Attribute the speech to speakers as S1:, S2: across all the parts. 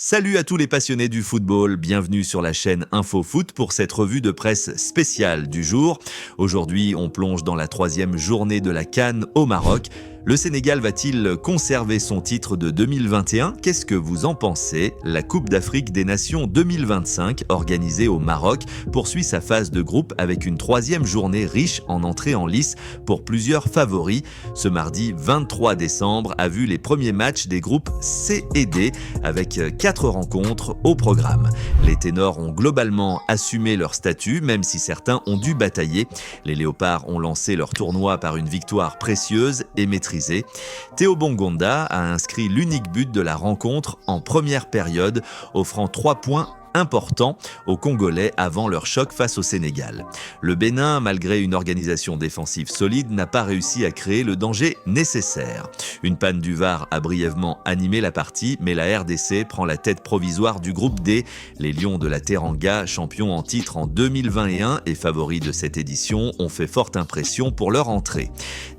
S1: Salut à tous les passionnés du football, bienvenue sur la chaîne InfoFoot pour cette revue de presse spéciale du jour. Aujourd'hui, on plonge dans la troisième journée de la CAN au Maroc. Le Sénégal va-t-il conserver son titre de 2021 ? Qu'est-ce que vous en pensez ? La Coupe d'Afrique des Nations 2025, organisée au Maroc, poursuit sa phase de groupe avec une troisième journée riche en entrées en lice pour plusieurs favoris. Ce mardi 23 décembre a vu les premiers matchs des groupes C et D avec 4 rencontres au programme. Les ténors ont globalement assumé leur statut, même si certains ont dû batailler. Les léopards ont lancé leur tournoi par une victoire précieuse et maîtrisée. Théo Bongonda a inscrit l'unique but de la rencontre en première période, offrant 3 points importants aux Congolais avant leur choc face au Sénégal. Le Bénin, malgré une organisation défensive solide, n'a pas réussi à créer le danger nécessaire. Une panne du VAR a brièvement animé la partie, mais la RDC prend la tête provisoire du groupe D. Les Lions de la Teranga, champions en titre en 2021 et favoris de cette édition, ont fait forte impression pour leur entrée.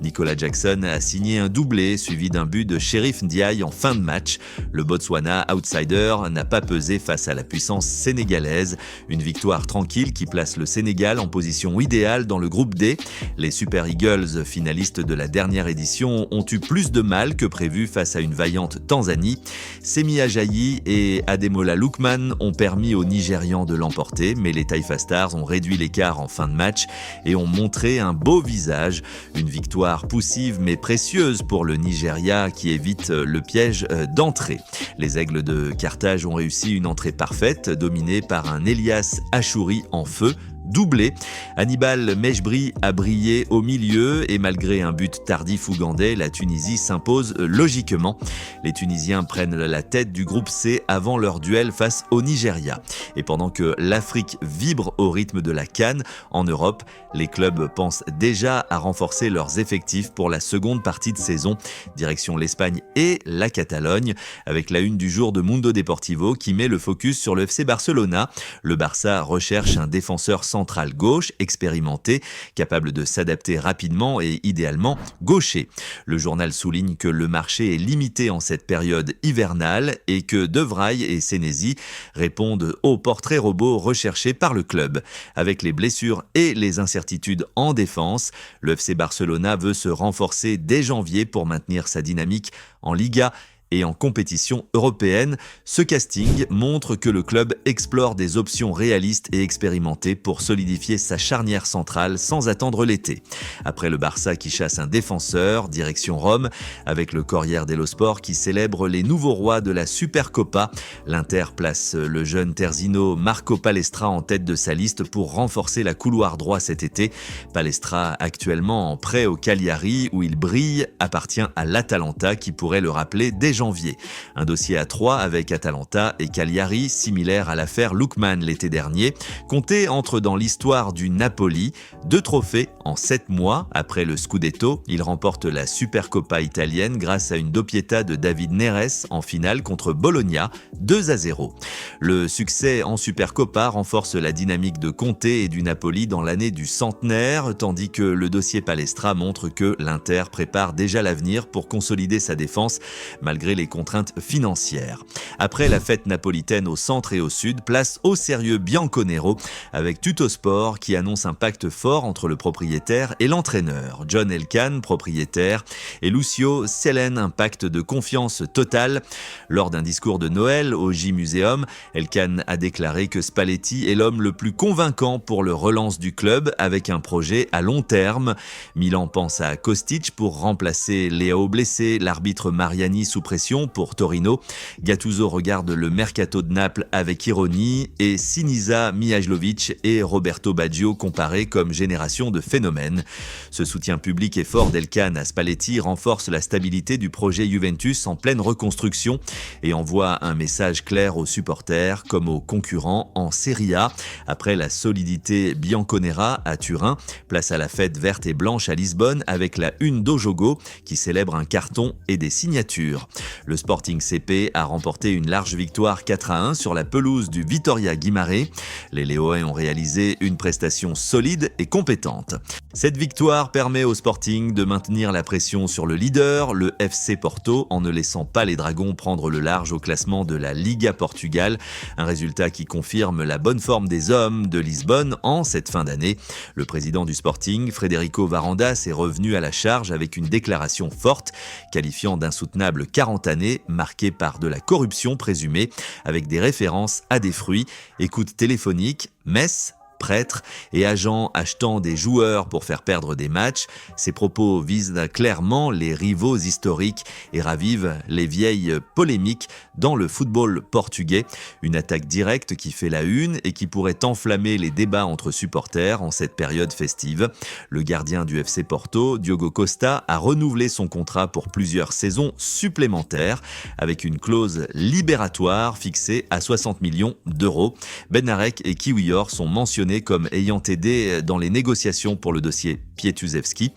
S1: Nicolas Jackson a signé un doublé, suivi d'un but de Sheriff Ndiaye en fin de match. Le Botswana, outsider, n'a pas pesé face à la puissance sénégalaise. Une victoire tranquille qui place le Sénégal en position idéale dans le groupe D. Les Super Eagles, finalistes de la dernière édition, ont eu plus de mal que prévu face à une vaillante Tanzanie. Semi Ajayi et Ademola Lookman ont permis aux Nigérians de l'emporter, mais les Taifa Stars ont réduit l'écart en fin de match et ont montré un beau visage. Une victoire poussive mais précieuse pour le Nigeria qui évite le piège d'entrée. Les Aigles de Carthage ont réussi une entrée parfaite, dominé par un Elias Achouri en feu, doublé. Hannibal Mejbri a brillé au milieu et malgré un but tardif ougandais, la Tunisie s'impose logiquement. Les Tunisiens prennent la tête du groupe C avant leur duel face au Nigeria. Et pendant que l'Afrique vibre au rythme de la CAN, en Europe, les clubs pensent déjà à renforcer leurs effectifs pour la seconde partie de saison. Direction l'Espagne et la Catalogne, avec la une du jour de Mundo Deportivo qui met le focus sur le FC Barcelona. Le Barça recherche un défenseur central gauche, expérimenté, capable de s'adapter rapidement et idéalement gaucher. Le journal souligne que le marché est limité en cette période hivernale et que De Vrij et Senesi répondent au portrait robot recherché par le club. Avec les blessures et les incertitudes en défense, le FC Barcelona veut se renforcer dès janvier pour maintenir sa dynamique en Liga et en compétition européenne. Ce casting montre que le club explore des options réalistes et expérimentées pour solidifier sa charnière centrale sans attendre l'été. Après le Barça qui chasse un défenseur, direction Rome, avec le Corriere dello Sport qui célèbre les nouveaux rois de la Supercopa. L'Inter place le jeune Terzino Marco Palestra en tête de sa liste pour renforcer la couloir droit cet été. Palestra, actuellement en prêt au Cagliari où il brille, appartient à l'Atalanta qui pourrait le rappeler dès janvier. Un dossier à 3 avec Atalanta et Cagliari, similaire à l'affaire Lookman l'été dernier. Conte entre dans l'histoire du Napoli. 2 trophées en 7 mois. Après le Scudetto, il remporte la Supercoppa italienne grâce à une doppietta de David Neres en finale contre Bologna, 2-0. Le succès en Supercoppa renforce la dynamique de Conte et du Napoli dans l'année du centenaire, tandis que le dossier Palestra montre que l'Inter prépare déjà l'avenir pour consolider sa défense, malgré les contraintes financières. Après la fête napolitaine au centre et au sud, place au sérieux Bianconero avec Tuttosport qui annonce un pacte fort entre le propriétaire et l'entraîneur. John Elkann, propriétaire, et Lucio Selen, un pacte de confiance totale. Lors d'un discours de Noël au J-Museum, Elkann a déclaré que Spalletti est l'homme le plus convaincant pour le relance du club avec un projet à long terme. Milan pense à Kostic pour remplacer Leao blessé, l'arbitre Mariani sous pression pour Torino. Gattuso regarde le mercato de Naples avec ironie et Sinisa Mihajlovic et Roberto Baggio comparés comme génération de phénomènes. Ce soutien public et fort d'Elkann à Spalletti renforce la stabilité du projet Juventus en pleine reconstruction et envoie un message clair aux supporters comme aux concurrents en Serie A. Après la solidité bianconera à Turin, place à la fête verte et blanche à Lisbonne avec la une d'Ojogo qui célèbre un carton et des signatures. Le Sporting CP a remporté une large victoire 4-1 sur la pelouse du Vitória Guimarães. Les Léoais ont réalisé une prestation solide et compétente. Cette victoire permet au Sporting de maintenir la pression sur le leader, le FC Porto, en ne laissant pas les Dragons prendre le large au classement de la Liga Portugal. Un résultat qui confirme la bonne forme des hommes de Lisbonne en cette fin d'année. Le président du Sporting, Frederico Varandas, est revenu à la charge avec une déclaration forte, qualifiant d'insoutenable 40 années marquées par de la corruption présumée, avec des références à des fruits, écoute téléphonique, messes, prêtres et agents achetant des joueurs pour faire perdre des matchs. Ces propos visent clairement les rivaux historiques et ravivent les vieilles polémiques dans le football portugais. Une attaque directe qui fait la une et qui pourrait enflammer les débats entre supporters en cette période festive. Le gardien du FC Porto, Diogo Costa, a renouvelé son contrat pour plusieurs saisons supplémentaires avec une clause libératoire fixée à 60 millions d'euros. Bednarek et Kiwior sont mentionnés comme ayant aidé dans les négociations pour le dossier Pietuzewski,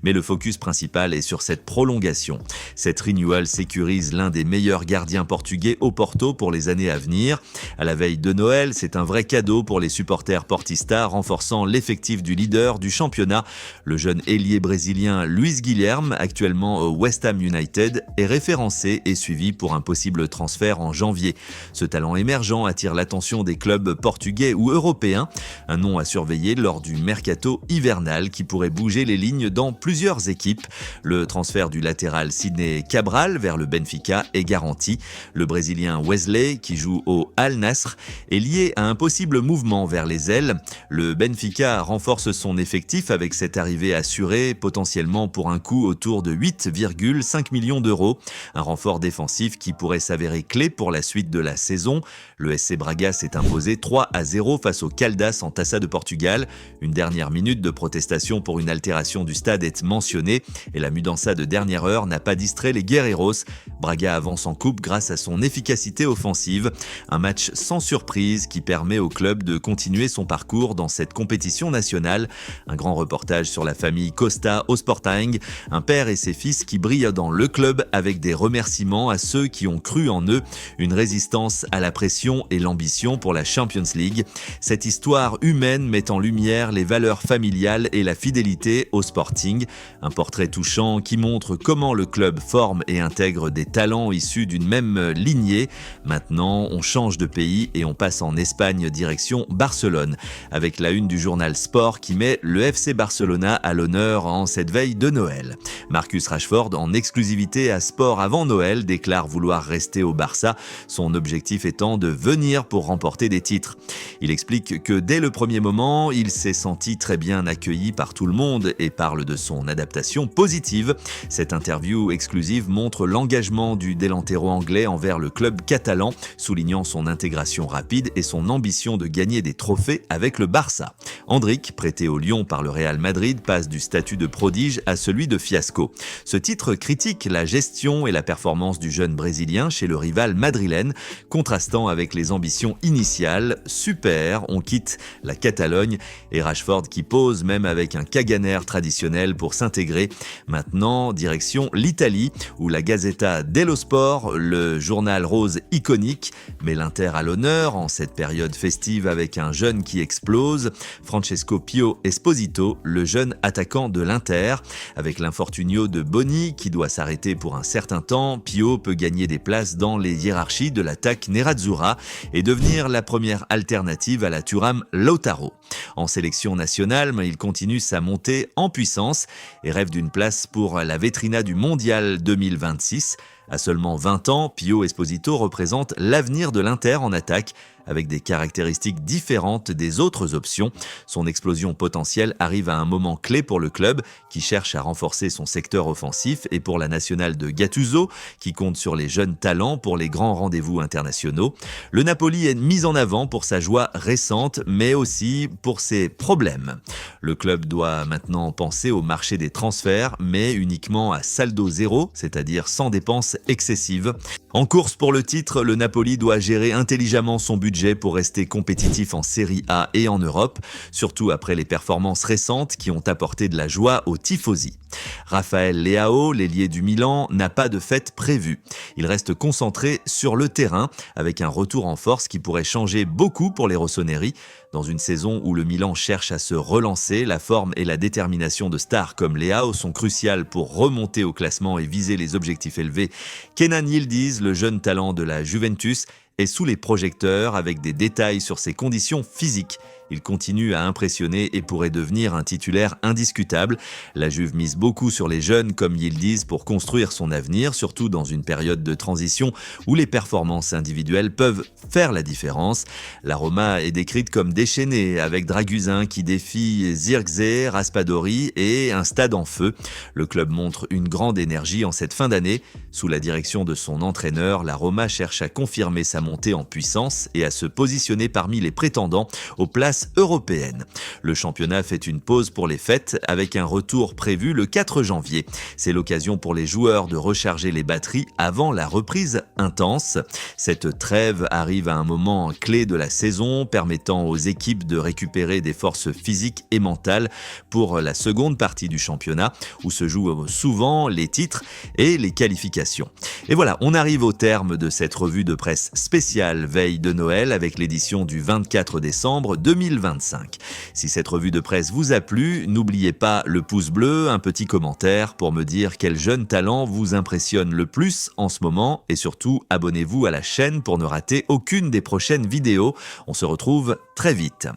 S1: mais le focus principal est sur cette prolongation. Cette renewal sécurise l'un des meilleurs gardiens portugais au Porto pour les années à venir. À la veille de Noël, c'est un vrai cadeau pour les supporters portistas, renforçant l'effectif du leader du championnat. Le jeune ailier brésilien Luis Guilherme, actuellement au West Ham United, est référencé et suivi pour un possible transfert en janvier. Ce talent émergent attire l'attention des clubs portugais ou européens. Un nom à surveiller lors du mercato hivernal qui pourrait bouger les lignes dans plusieurs équipes. Le transfert du latéral Sidney Cabral vers le Benfica est garanti. Le Brésilien Wesley, qui joue au Al Nassr, est lié à un possible mouvement vers les ailes. Le Benfica renforce son effectif avec cette arrivée assurée, potentiellement pour un coût autour de 8,5 millions d'euros. Un renfort défensif qui pourrait s'avérer clé pour la suite de la saison. Le SC Braga s'est imposé 3-0 face au Caldas en Taça de Portugal. Une dernière minute de protestation pour une altération du stade est mentionnée et la mudança de dernière heure n'a pas distrait les Guerreiros. Braga avance en coupe grâce à son efficacité offensive. Un match sans surprise qui permet au club de continuer son parcours dans cette compétition nationale. Un grand reportage sur la famille Costa au Sporting, un père et ses fils qui brillent dans le club avec des remerciements à ceux qui ont cru en eux, une résistance à la pression et l'ambition pour la Champions League. Cette histoire humaine met en lumière les valeurs familiales et la fidélité au Sporting. Un portrait touchant qui montre comment le club forme et intègre des talents issus d'une même lignée. Maintenant, on change de pays et on passe en Espagne direction Barcelone, avec la une du journal Sport qui met le FC Barcelona à l'honneur en cette veille de Noël. Marcus Rashford, en exclusivité à Sport avant Noël, déclare vouloir rester au Barça, son objectif étant de venir pour remporter des titres. Il explique que dès le premier moment, il s'est senti très bien accueilli par tout le monde et parle de son adaptation positive. Cette interview exclusive montre l'engagement du delantero anglais envers le club catalan, soulignant son intégration rapide et son ambition de gagner des trophées avec le Barça. Endrick, prêté au Lyon par le Real Madrid, passe du statut de prodige à celui de fiasco. Ce titre critique la gestion et la performance du jeune Brésilien chez le rival madrilène, contrastant avec les ambitions initiales. Super, on quitte la Catalogne et Rashford qui pose même avec un Caganer traditionnel pour s'intégrer. Maintenant, direction l'Italie où la Gazzetta dello Sport, le journal rose iconique, met l'Inter à l'honneur en cette période festive avec un jeune qui explose, Francesco Pio Esposito, le jeune attaquant de l'Inter. Avec l'infortunio de Boni qui doit s'arrêter pour un certain temps, Pio peut gagner des places dans les hiérarchies de l'attaque Nerazzurra et devenir la première alternative à la Thuram Lautaro. En sélection nationale, il continue sa montée en puissance et rêve d'une place pour la Vetrina du Mondial 2026. À seulement 20 ans, Pio Esposito représente l'avenir de l'Inter en attaque, avec des caractéristiques différentes des autres options. Son explosion potentielle arrive à un moment clé pour le club, qui cherche à renforcer son secteur offensif, et pour la nationale de Gattuso, qui compte sur les jeunes talents pour les grands rendez-vous internationaux. Le Napoli est mis en avant pour sa joie récente, mais aussi pour ses problèmes. Le club doit maintenant penser au marché des transferts, mais uniquement à saldo zéro, c'est-à-dire sans dépenses excessives. En course pour le titre, le Napoli doit gérer intelligemment son budget budget pour rester compétitif en Série A et en Europe, surtout après les performances récentes qui ont apporté de la joie aux tifosi. Raphaël Leao, l'ailier du Milan, n'a pas de fête prévue. Il reste concentré sur le terrain, avec un retour en force qui pourrait changer beaucoup pour les rossoneri. Dans une saison où le Milan cherche à se relancer, la forme et la détermination de stars comme Leao sont cruciales pour remonter au classement et viser les objectifs élevés. Kenan Yildiz, le jeune talent de la Juventus, est sous les projecteurs avec des détails sur ses conditions physiques. Il continue à impressionner et pourrait devenir un titulaire indiscutable. La Juve mise beaucoup sur les jeunes comme Yildiz pour construire son avenir, surtout dans une période de transition où les performances individuelles peuvent faire la différence. La Roma est décrite comme déchaînée, avec Dragusin qui défie Zirkzee, Raspadori et un stade en feu. Le club montre une grande énergie en cette fin d'année. Sous la direction de son entraîneur, la Roma cherche à confirmer sa montée en puissance et à se positionner parmi les prétendants aux places européennes. Le championnat fait une pause pour les fêtes avec un retour prévu le 4 janvier. C'est l'occasion pour les joueurs de recharger les batteries avant la reprise intense. Cette trêve arrive à un moment clé de la saison, permettant aux équipes de récupérer des forces physiques et mentales pour la seconde partie du championnat, où se jouent souvent les titres et les qualifications. Et voilà, on arrive au terme de cette revue de presse spéciale veille de Noël avec l'édition du 24 décembre 2025. Si cette revue de presse vous a plu, n'oubliez pas le pouce bleu, un petit commentaire pour me dire quel jeune talent vous impressionne le plus en ce moment et surtout abonnez-vous à la chaîne pour ne rater aucune des prochaines vidéos. On se retrouve très vite.